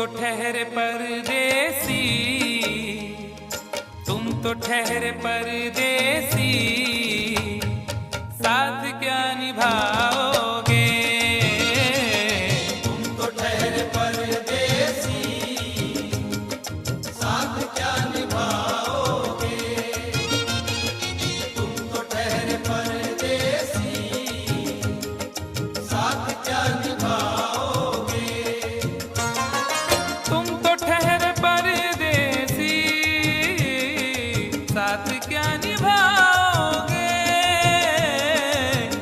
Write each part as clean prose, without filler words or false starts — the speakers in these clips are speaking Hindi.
ठहरे परदेसी, तुम तो ठहरे परदेसी, साथ क्या निभाओगे? तुम तो ठहरे परदेसी, साथ क्या निभाओगे? तुम तो ठहरे परदेसी, साथ क्या निभाओगे? तुम तो ठहरे परदेसी, साथ क्या निभाओगे?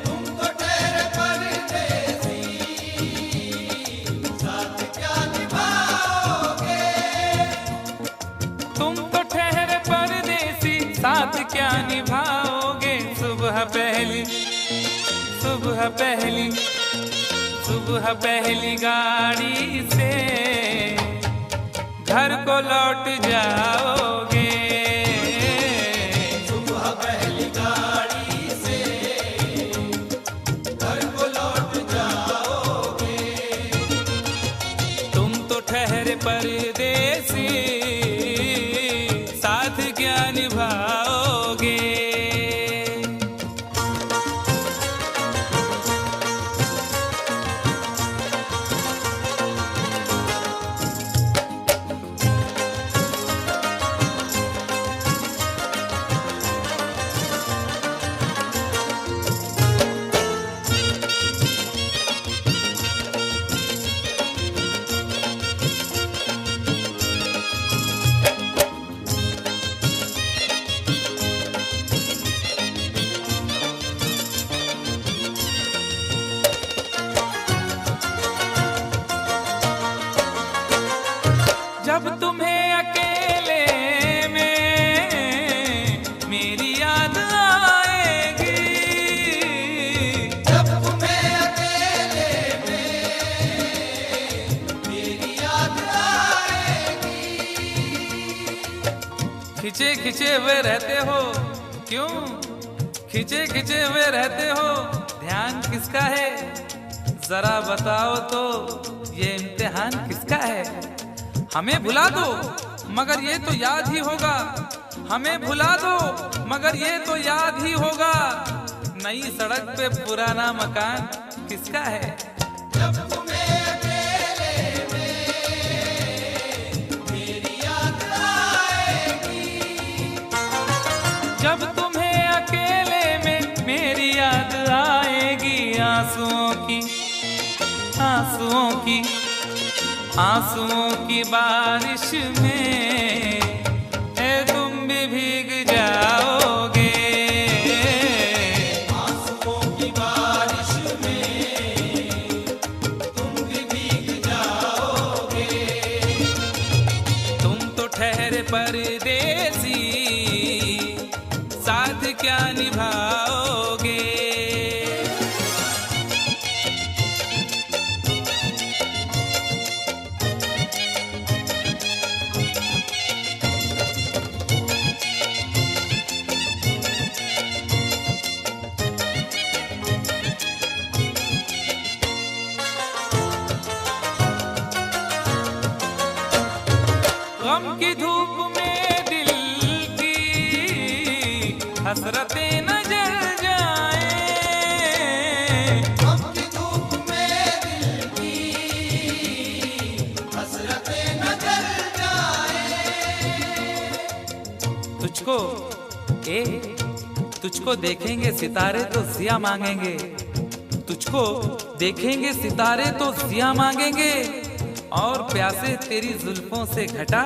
तुम तो ठहरे परदेसी, साथ क्या निभाओगे? तुम तो ठहरे परदेसी, साथ क्या निभाओगे? सुबह पहली गाड़ी से घर को लौट जाओगे। सुबह पहली गाड़ी से घर को लौट जाओगे। तुम तो ठहरे परदेसी, साथ क्या निभाओगे? जब तुम्हें अकेले में मेरी याद आएगी, जब तुम्हें अकेले में मेरी याद आएगी। खिंचे खिंचे हुए रहते हो क्यों? खिंचे खिंचे हुए रहते हो, ध्यान किसका है? जरा बताओ तो, ये इम्तिहान किसका है? हमें भुला दो मगर ये तो याद ही होगा, हमें भुला दो मगर ये तो याद ही होगा। नई सड़क पे पुराना मकान किसका है? जब तुम्हें अकेले में मेरी याद आएगी। जब तुम्हें अकेले में मेरी याद आएगी, आंसुओं की बारिश में तुम भी भीग जाओगे। आंसुओं की बारिश में तुम भी भीग जाओगे। तुम तो ठहरे परदेसी, साथ क्या निभाओगे? गम की धूप में दिल की हसरतें न जल जाएं। गम की धूप में दिल की हसरतें न जल जाएं। तुझको देखेंगे सितारे तो जिया मांगेंगे, तुझको देखेंगे सितारे तो जिया मांगेंगे, और प्यासे तेरी जुल्फों से घटा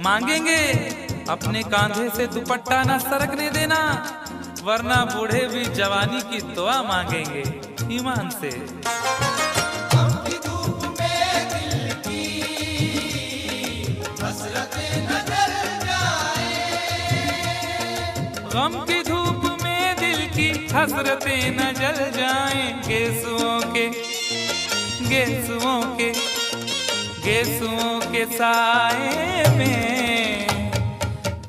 मांगेंगे। अपने कांधे से दुपट्टा ना सरकने देना, वरना बूढ़े भी जवानी की दुआ मांगेंगे ईमान से। गम की धूप में दिल की हसरतें न जल जाएं। गम की धूप में दिल की हसरतें न जल जाएं। गेसुओं के साए में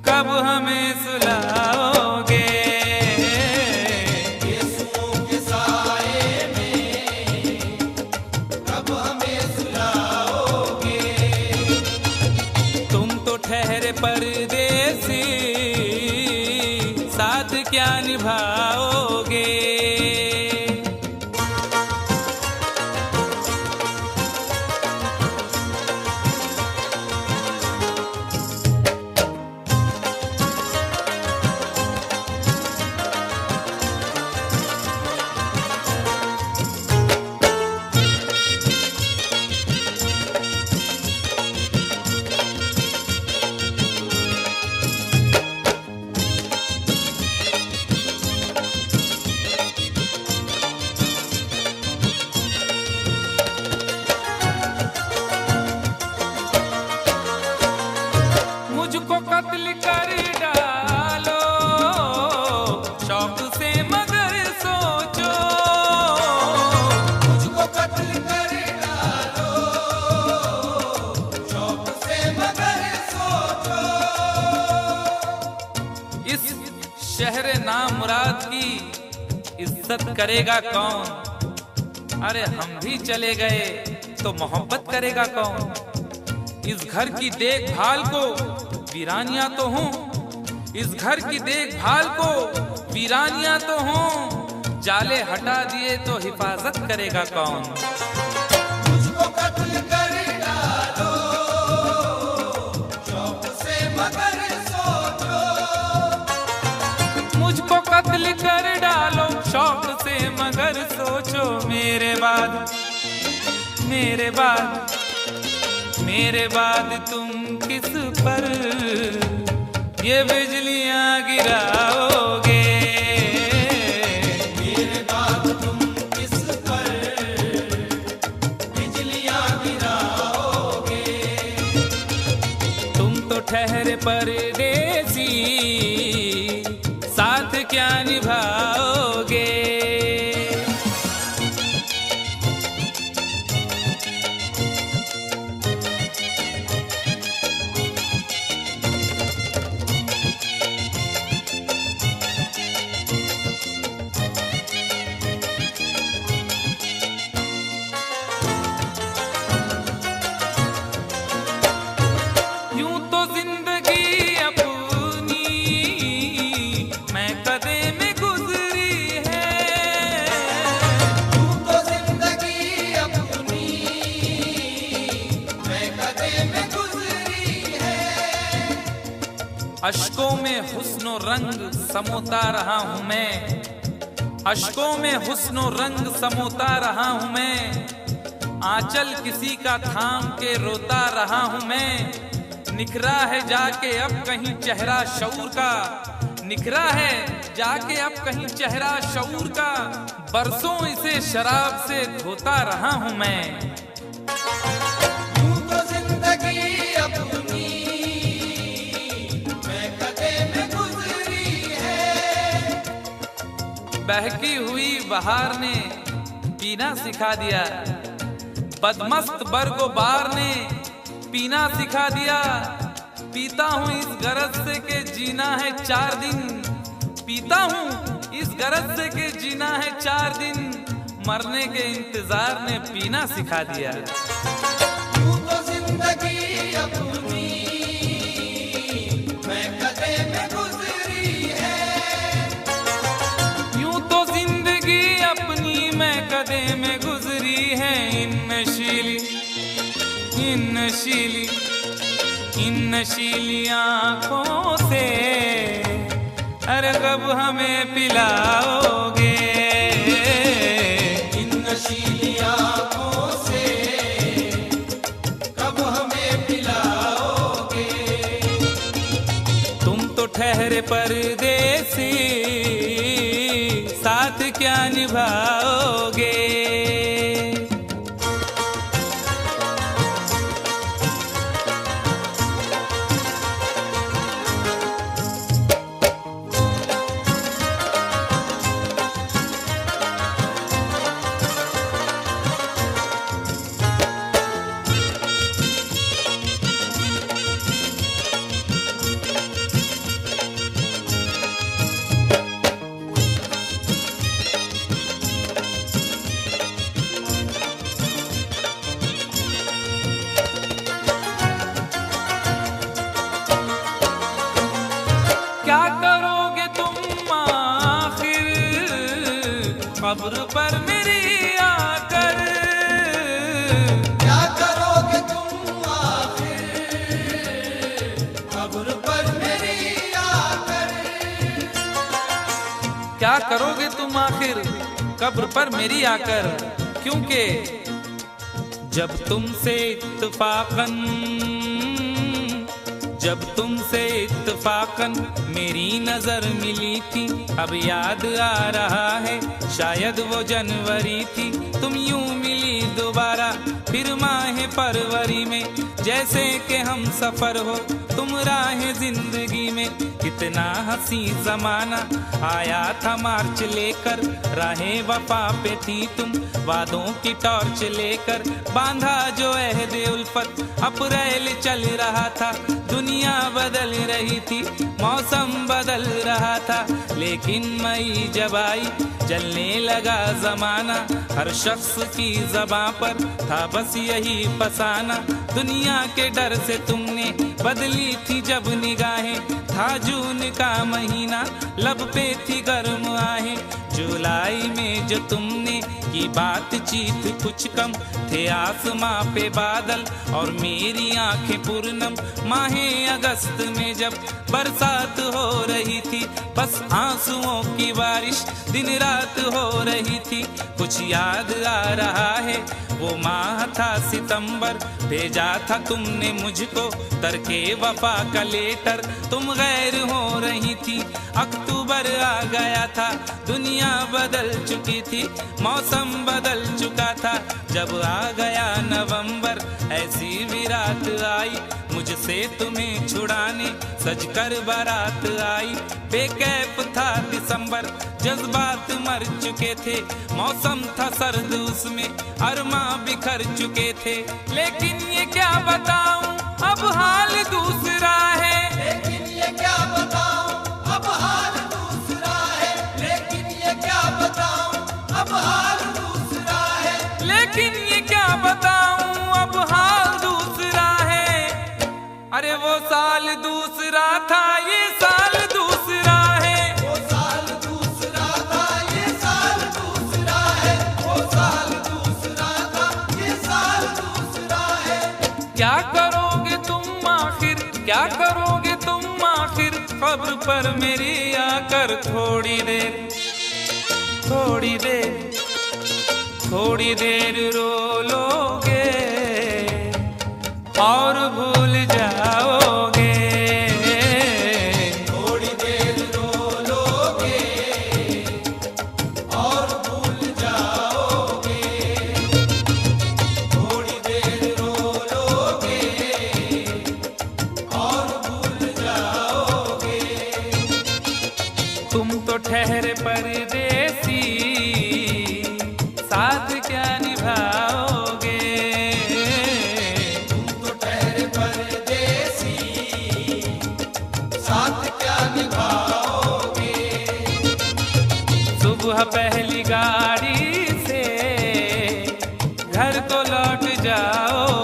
कब हमें सुलाओगे? गेसुओं के साए में कब हमें सुलाओगे? परदेसी, साथ क्या निभाओगे। मुझको कत्ल कर डालो शौक से मगर सोचो, मुझको कत्ल कर डालो शौक से मगर सोचो। इस शहर नामुराद की इज्जत करेगा कौन। अरे हम भी चले गए तो मोहब्बत करेगा कौन। इस घर की देखभाल को वीरानियां तो हूँ, इस घर की देखभाल को वीरानियां तो हूँ, जाले हटा दिए तो हिफाजत करेगा कौन। मुझको कत्ल कर डालो शौक से मगर सोचो। मुझको कत्ल कर डालो शौक से मगर सोचो। मेरे बाद तुम किस पर ये बिजलियां गिराओगे। मेरे बाद तुम किस पर बिजलियां गिराओगे। तुम तो ठहरे परदेसी, साथ क्या निभाओगे। अश्कों में हुस्नो रंग समोता रहा हूँ मैं, अश्कों में हुस्नो रंग समोता रहा हूँ मैं, आंचल किसी का थाम के रोता रहा हूँ मैं। निखरा है जाके अब कहीं चेहरा शऊर का, निखरा है जाके अब कहीं चेहरा शऊर का, बरसों इसे शराब से धोता रहा हूँ मैं। यूं तो जिंदगी अपनी बहकी हुई बहार ने पीना सिखा दिया, बदमस्त बरगो बार ने पीना सिखा दिया। पीता हूँ इस गरज से के जीना है 4 दिन, पीता हूँ इस गरज से के जीना है 4 दिन, मरने के इंतजार ने पीना सिखा दिया। यूं तो जिंदगी अपनी मैं कदे में गुजरी है। यूं तो जिंदगी अपनी मैं कदे में गुजरी है। इन नशीली आँखों से अरे कब हमें पिलाओगे। इन नशीली आँखों से कब हमें पिलाओगे। तुम तो ठहरे परदेसी, साथ क्या निभाओगे। कब्र पर मेरी आकर। क्या करोगे तुम आखिर कब्र पर मेरी आकर। क्या करोगे तुम आखिर कब्र पर मेरी आकर, क्योंकि जब तुमसे इत्तफाकन मेरी नजर मिली थी, अब याद आ रहा है शायद वो जनवरी थी। तुम यूं मिली दोबारा फिर माह फरवरी में, जैसे कि हम सफर हो तुम राह जिंदगी में। कितना हंसी जमाना आया था मार्च लेकर, राहें वफा पे थी तुम वादों की टॉर्च लेकर। बांधा जो अहदे उल्फत अप्रैल चल रहा था, दुनिया बदल रही थी मौसम बदल रहा था। लेकिन मई जब आई जलने लगा जमाना, हर शख्स की ज़बां पर था बस यही फसाना। दुनिया के डर से तुमने बदली थी जब निगाहें, था जून का महीना लब पे थी गर्म आहें। जुलाई में जो तुमने की बातचीत कुछ कम थे आसमां पे बादल और मेरी आंखें पूर्णम। माहे अगस्त में जब बरसात हो रही थी, बस आंसुओं की बारिश दिन रात हो रही थी। कुछ याद आ रहा है वो माह था सितंबर, भेजा था तुमने मुझको तरके वफा का लेटर। तुम गैर हो रही थी, अक्टूबर आ गया था, दुनिया बदल चुकी थी, मौसम बदल चुका था। जब आ गया नवंबर ऐसी भी रात आई, मुझसे तुम्हें छुड़ाने सजकर बारात आई। बेकैफ था दिसंबर, जज्बात मर चुके थे, मौसम था सर्द उसमें अरमा बिखर चुके थे। लेकिन ये क्या बताऊं अब हाल दूसरा है। लेकिन ये क्या बताऊं अब हाल दूसरा है। लेकिन ये क्या बताऊं अब हाल दूसरा है। लेकिन ये क्या बताऊं अब हाल दूसरा है। अरे वो साल दूसरा था ये साल दूसरा है। वो साल दूसरा था ये साल दूसरा है। वो साल दूसरा था ये साल दूसरा है। क्या करोगे तुम आखिर, क्या करोगे तुम आखिर कब्र पर मेरी आकर। थोड़ी देर थोड़ी देर थोड़ी देर रो लोगे और भूल जाओगे। थोड़ी देर रो लोगे और भूल जाओगे। थोड़ी देर रो लोगे और भूल जाओगे। तुम तो ठहरे परदेसी, साथ क्या निभाओगे। तुम तो ठहरे परदेसी, साथ क्या निभाओगे। सुबह पहली गाड़ी से घर को लौट जाओ।